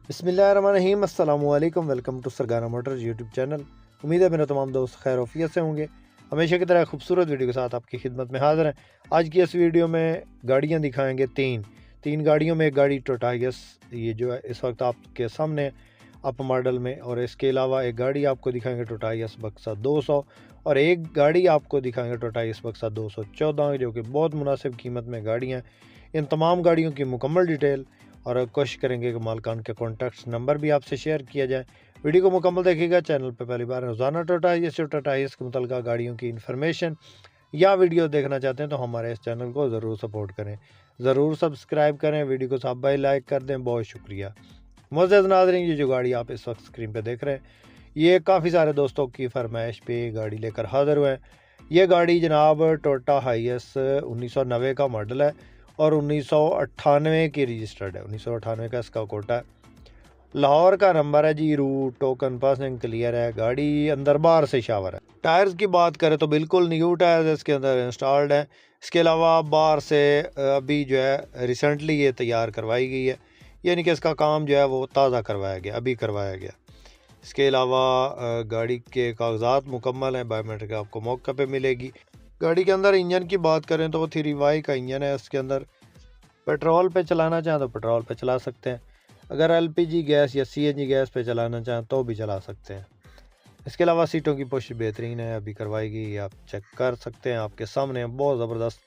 बिस्मिल्लाहिर्रहमानिर्रहीम, अस्सलामुअलैकुम। Welcome to Sargana motors YouTube channel. उम्मीद है मेरे तमाम दोस्त खैर वफियत से होंगे। हमेशा की तरह खूबसूरत वीडियो के साथ आपकी खिदमत में हाज़िर हैं। आज की इस वीडियो में गाड़ियाँ दिखाएंगे तीन गाड़ियों में एक गाड़ी टोटाइस, ये जो है इस वक्त आपके सामने अप मॉडल में, और इसके अलावा एक गाड़ी आपको दिखाएंगे टोटाइस बक्सा 200, और एक गाड़ी आपको दिखाएंगे टोटाइस बक्सा 214, जो कि बहुत मुनासिब कीमत में गाड़ियाँ हैं। इन तमाम गाड़ियों की मुकम्मल डिटेल और कोशिश करेंगे कि मालकान के कॉन्टैक्ट नंबर भी आपसे शेयर किया जाए। वीडियो को मुकम्मल देखिएगा। चैनल पर पहली बार रोज़ाना टोटाइस के मुतल्लिक़ गाड़ियों की इन्फॉर्मेशन या वीडियो देखना चाहते हैं तो हमारे इस चैनल को ज़रूर सपोर्ट करें, ज़रूर सब्सक्राइब करें, वीडियो को सब भाई लाइक कर दें। बहुत शुक्रिया। मुअज़्ज़ज़ नाज़रीन, ये जो गाड़ी आप इस वक्त स्क्रीन पर देख रहे हैं, ये काफ़ी सारे दोस्तों की फरमाइश पे गाड़ी लेकर हाज़िर हुए हैं। ये गाड़ी जनाब टोयोटा हाईएस 1990 का मॉडल है और 1998 की रजिस्टर्ड है। 1998 का इसका कोटा है। लाहौर का नंबर है जी। रूट टोकन पासिंग क्लियर है। गाड़ी अंदर बाहर से शावर है। टायर्स की बात करें तो बिल्कुल न्यू टायर्स इसके अंदर इंस्टॉल्ड है। इसके अलावा बाहर से अभी जो है रिसेंटली ये तैयार करवाई गई है, यानी कि इसका काम जो है वो ताज़ा करवाया गया, अभी करवाया गया। इसके अलावा गाड़ी के कागजात मुकम्मल हैं, बायोमेट्रिक आपको मौके पे मिलेगी। गाड़ी के अंदर इंजन की बात करें तो 3Y का इंजन है। इसके अंदर पेट्रोल पे चलाना चाहें तो पेट्रोल पे चला सकते हैं, अगर LPG गैस या CNG गैस पे चलाना चाहें तो भी चला सकते हैं। इसके अलावा सीटों की पोश बेहतरीन है, अभी करवाई गई, आप चेक कर सकते हैं, आपके सामने बहुत ज़बरदस्त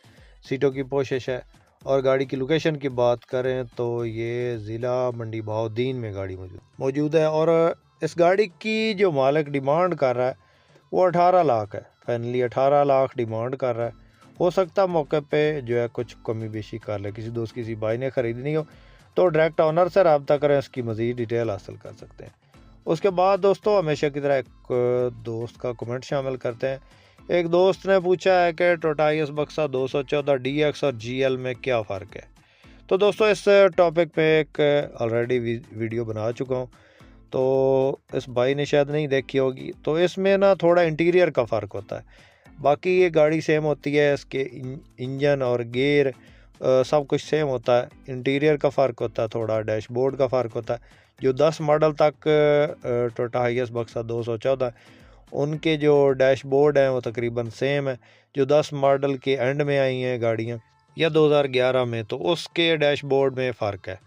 सीटों की पोशिश है। और गाड़ी की लोकेशन की बात करें तो ये ज़िला मंडी बहाउद्दीन में गाड़ी मौजूद है। और इस गाड़ी की जो मालिक डिमांड कर रहा है वो 18 लाख है। फाइनली 18 लाख डिमांड कर रहा है। हो सकता है मौके पे जो है कुछ कमी बेशी कर ले। किसी दोस्त किसी भाई ने ख़रीदनी हो तो डायरेक्ट ऑनर से रब्ता करें, इसकी मज़ीद डिटेल हासिल कर सकते हैं। उसके बाद दोस्तों हमेशा की तरह एक दोस्त का कमेंट शामिल करते हैं। एक दोस्त ने पूछा है कि टोटाइस बक्सा 214 DX और GL में क्या फ़र्क है। तो दोस्तों इस टॉपिक पे एक ऑलरेडी वीडियो बना चुका हूँ, तो इस भाई ने शायद नहीं देखी होगी। तो इसमें ना थोड़ा इंटीरियर का फ़र्क होता है, बाकी ये गाड़ी सेम होती है। इसके इंजन और गियर सब कुछ सेम होता है। इंटीरियर का फ़र्क होता है, थोड़ा डैशबोर्ड का फ़र्क होता है। जो 10 मॉडल तक टोयोटा हाईएस बक्सा 214 उनके जो डैशबोर्ड हैं वो तकरीबन सेम है। जो 10 मॉडल के एंड में आई हैं गाड़ियाँ या 2011 में, तो उसके डैशबोर्ड में फ़र्क है।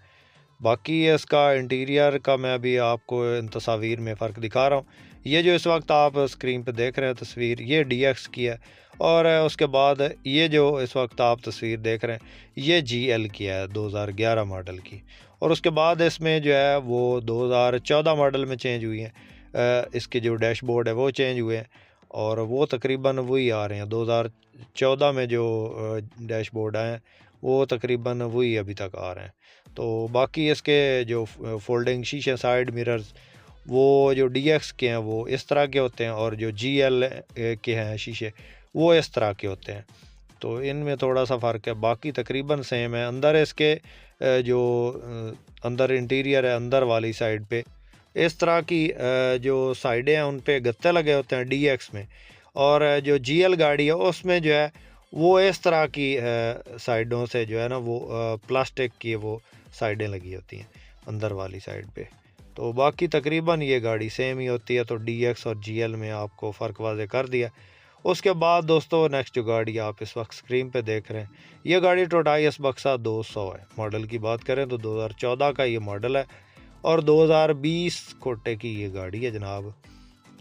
बाकी इसका इंटीरियर का मैं अभी आपको इन तस्वीर में फ़र्क दिखा रहा हूँ। ये जो इस वक्त आप स्क्रीन पे देख रहे हैं तस्वीर, ये DX की है। और उसके बाद ये जो इस वक्त आप तस्वीर देख रहे हैं ये GL की है, 2011 मॉडल की। और उसके बाद इसमें जो है वो 2014 मॉडल में चेंज हुई है। इसके जो डैशबोर्ड है वो चेंज हुए हैं और वो तकरीबन वही आ रहे हैं। 2014 में जो डैशबोर्ड आए हैं वो तकरीबन वही अभी तक आ रहे हैं। तो बाकी इसके जो फोल्डिंग शीशे, साइड मिरर्स, वो जो DX के हैं वो इस तरह के होते हैं, और जो GL के हैं शीशे वो इस तरह के होते हैं। तो इनमें थोड़ा सा फ़र्क है, बाकी तकरीबन सेम है। अंदर इसके जो अंदर इंटीरियर है, अंदर वाली साइड पे इस तरह की जो साइडें हैं उन पे गत्ते लगे होते हैं DX में, और जो GL गाड़ी है उसमें जो है वो इस तरह की साइडों से जो है ना वो प्लास्टिक की वो साइडें लगी होती हैं अंदर वाली साइड पे। तो बाकी तकरीबन ये गाड़ी सेम ही होती है। तो DX और GL में आपको फ़र्क वाज़े कर दिया। उसके बाद दोस्तों नेक्स्ट जो गाड़ी आप इस वक्त स्क्रीन पे देख रहे हैं ये गाड़ी टोटाइस बक्सा 200 है। मॉडल की बात करें तो 2014 का ये मॉडल है और 2020 कोटे की ये गाड़ी है जनाब।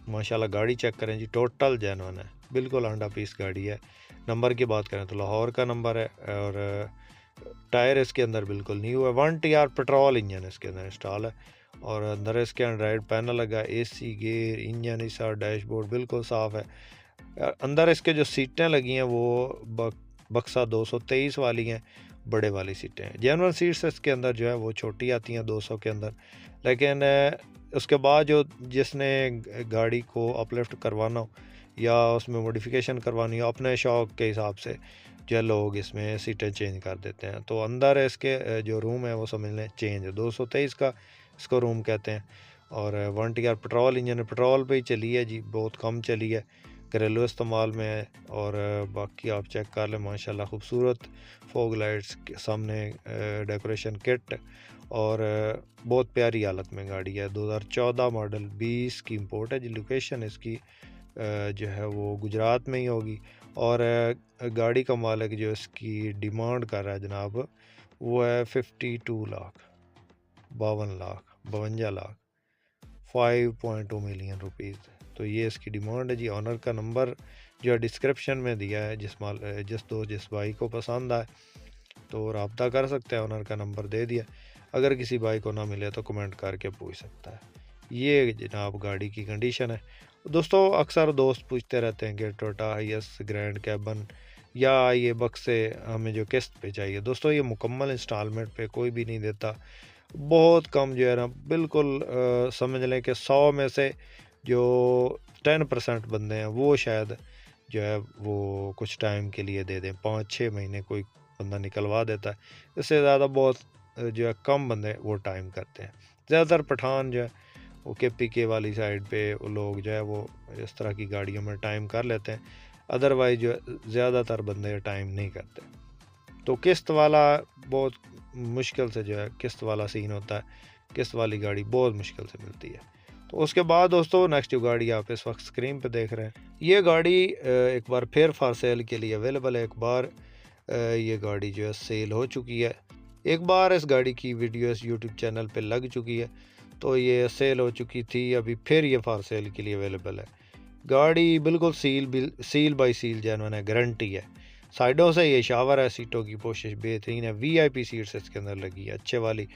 माशाल्लाह गाड़ी चेक करें जी, टोटल जेन्युइन है, बिल्कुल अंडा पीस गाड़ी है। नंबर की बात करें तो लाहौर का नंबर है और टायर इसके अंदर बिल्कुल न्यू है। 1TR पेट्रोल इंजन इसके अंदर इंस्टॉल है और अंदर इसके एंड्रॉयड पैनल लगा, AC, गेयर, इंजन हिस्सा, डैशबोर्ड बिल्कुल साफ़ है। अंदर इसके जो सीटें लगी हैं वो बक्सा 223 वाली हैं, बड़े वाली सीटें हैं। जेन्युइन सीट्स इसके अंदर जो है वो छोटी आती हैं 200 के अंदर, लेकिन उसके बाद जो जिसने गाड़ी को अपलिफ्ट करवाना हो या उसमें मॉडिफिकेशन करवानी हो अपने शौक़ के हिसाब से जो है लोग इसमें सीटें चेंज कर देते हैं। तो अंदर इसके जो रूम है वो समझ लें चेंज है। 223 का इसको रूम कहते हैं और 1TR पेट्रोल इंजन पेट्रोल पे ही चली है जी, बहुत कम चली है, घरेलू इस्तेमाल में है। और बाकी आप चेक कर लें, माशाल्लाह खूबसूरत फॉग लाइट्स के सामने डेकोरेशन किट और बहुत प्यारी हालत में गाड़ी है। 2014 मॉडल 20 की इंपोर्ट है जी। लोकेशन इसकी जो है वो गुजरात में ही होगी। और गाड़ी का मालिक जो इसकी डिमांड कर रहा है जनाब वो है 52 लाख, 52 लाख 5.2 मिलियन रुपीज़। तो ये इसकी डिमांड है जी। ऑनर का नंबर जो है डिस्क्रिप्शन में दिया है, जिस भाई को पसंद आए तो रब्ता कर सकते हैं। ऑनर का नंबर दे दिया, अगर किसी भाई को ना मिले तो कमेंट करके पूछ सकता है। ये जनाब गाड़ी की कंडीशन है। दोस्तों अक्सर दोस्त पूछते रहते हैं कि टोयोटा हाईएस ग्रैंड कैबन या ये बक्से हमें जो किस्त पे चाहिए। दोस्तों ये मुकम्मल इंस्टॉलमेंट पे कोई भी नहीं देता। बहुत कम जो है ना, बिल्कुल समझ लें कि 100 में से जो 10% बंदे हैं वो शायद जो है वो कुछ टाइम के लिए दे दें। 5-6 महीने कोई बंदा निकलवा देता है। इससे ज़्यादा बहुत जो है कम बंदे वो टाइम करते हैं। ज़्यादातर पठान जो है वो KPK वाली साइड पे वो लोग जो है वो इस तरह की गाड़ियों में टाइम कर लेते हैं। अदरवाइज जो ज़्यादातर बंदे टाइम नहीं करते। तो किस्त वाला बहुत मुश्किल से जो है किस्त वाला सीन होता है। किस्त वाली गाड़ी बहुत मुश्किल से मिलती है। तो उसके बाद दोस्तों नेक्स्ट जो गाड़ी आप इस वक्त स्क्रीन पे देख रहे हैं, ये गाड़ी एक बार फिर फॉर सेल के लिए अवेलेबल है। एक बार ये गाड़ी जो है सेल हो चुकी है। एक बार इस गाड़ी की वीडियो इस यूट्यूब चैनल पे लग चुकी है, तो ये सेल हो चुकी थी। अभी फिर ये फॉर सेल के लिए अवेलेबल है। गाड़ी बिल्कुल सील बाई सील जेन्युइन है, गारंटी है। साइडों से ये शावर है, सीटों की पोशिश बेहतरीन है। VIP सीट्स इसके अंदर लगी है, अच्छे वाली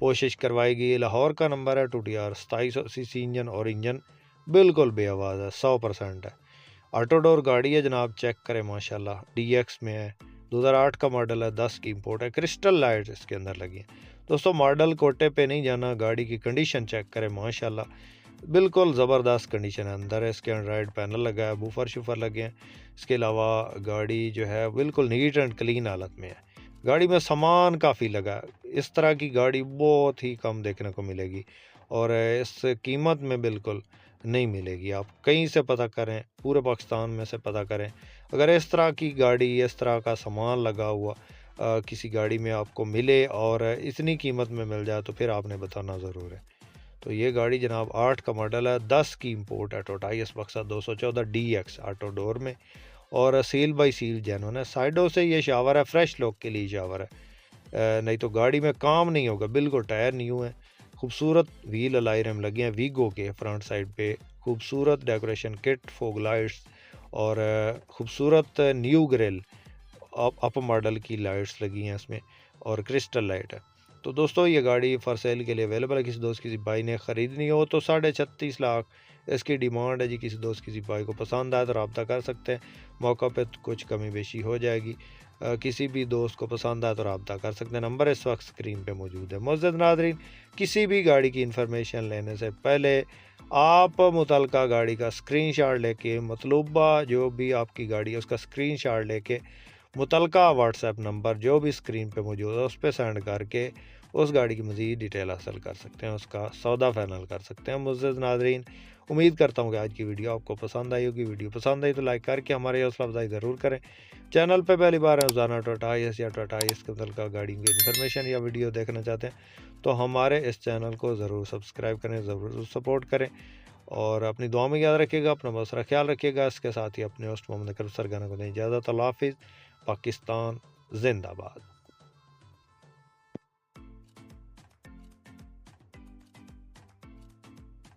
पोशिश करवाई गई है। लाहौर का नंबर है 2TR 2780 इंजन, और इंजन बिल्कुल बेआवाज़ है, 100% है। ऑटो डोर गाड़ी है जनाब, चेक करें माशाल्लाह। DX में है, 2008 का मॉडल है, 10 की इंपोर्ट है। क्रिस्टल लाइट्स इसके अंदर लगी हैं। दोस्तों मॉडल कोटे पे नहीं जाना, गाड़ी की कंडीशन चेक करें माशाल्लाह, बिल्कुल ज़बरदस्त कंडीशन है। अंदर है इसके एंड्रॉयड पैनल लगा है, बूफर शूफर लगे हैं। इसके अलावा गाड़ी जो है बिल्कुल नीट एंड क्लीन हालत में है। गाड़ी में सामान काफ़ी लगा है। इस तरह की गाड़ी बहुत ही कम देखने को मिलेगी, और इस कीमत में बिल्कुल नहीं मिलेगी। आप कहीं से पता करें, पूरे पाकिस्तान में से पता करें, अगर इस तरह की गाड़ी, इस तरह का सामान लगा हुआ किसी गाड़ी में आपको मिले और इतनी कीमत में मिल जाए तो फिर आपने बताना ज़रूर है। तो ये गाड़ी जनाब 8 का मॉडल है, 10 की इंपोर्ट है। टोयोटा हाईएस बक्सा 214 DX ऑटो डोर में, और सील बाई सील जेन्युइन है। साइडों से ये शावर है, फ्रेश लुक के लिए शावर है, नहीं तो गाड़ी में काम नहीं होगा। बिल्कुल टायर न्यू है। खूबसूरत व्हील अलाइरम लगे हैं वीगो के फ्रंट साइड पे। खूबसूरत डेकोरेशन किट, फोग लाइट्स, और खूबसूरत न्यू ग्रिल अप मॉडल की लाइट्स लगी हैं इसमें, और क्रिस्टल लाइट है। तो दोस्तों ये गाड़ी फॉर सेल के लिए अवेलेबल है। किसी दोस्त किसी भाई ने ख़रीदनी हो तो 36.5 लाख इसकी डिमांड है जी। किसी दोस्त किसी भाई को पसंद आए तो रब्ता कर सकते हैं, मौका पे कुछ कमी बेशी हो जाएगी। किसी भी दोस्त को पसंद आए तो रब्ता कर सकते हैं। नंबर इस वक्त स्क्रीन पे मौजूद है। मुअज़्ज़ज़ नाज़रीन, किसी भी गाड़ी की इन्फॉर्मेशन लेने से पहले आप मुतल्लिका गाड़ी का स्क्रीनशॉट लेके, मतलूबा जो भी आपकी गाड़ी है उसका स्क्रीनशॉट लेके मुतल्लिका व्हाट्सएप नंबर जो भी स्क्रीन पे मौजूद है उस पर सेंड करके उस गाड़ी की मज़ीद डिटेल हासिल कर सकते हैं, उसका सौदा फाइनल कर सकते हैं। मुअज़्ज़ज़ नाज़रीन, उम्मीद करता हूँ कि आज की वीडियो आपको पसंद आई होगी। वीडियो पसंद आई तो लाइक करके हमारे हौसला अफजाई ज़रूर करें। चैनल पे पहली बार है, रोज़ाना टोयोटा हाईएस या टोयोटा हाईएस के मुतल्लिका गाड़ी की इन्फॉर्मेशन या वीडियो देखना चाहते हैं तो हमारे इस चैनल को ज़रूर सब्सक्राइब करें, ज़रूर सपोर्ट करें, और अपनी दुआ में याद रखिएगा। अपना बहुत सारा ख्याल रखिएगा। इसके साथ ही अपने होस्ट मोहम्मद अकरम सरगाना को दें इजाज़त। अल्लाह हाफ़िज़। पाकिस्तान जिंदाबाद।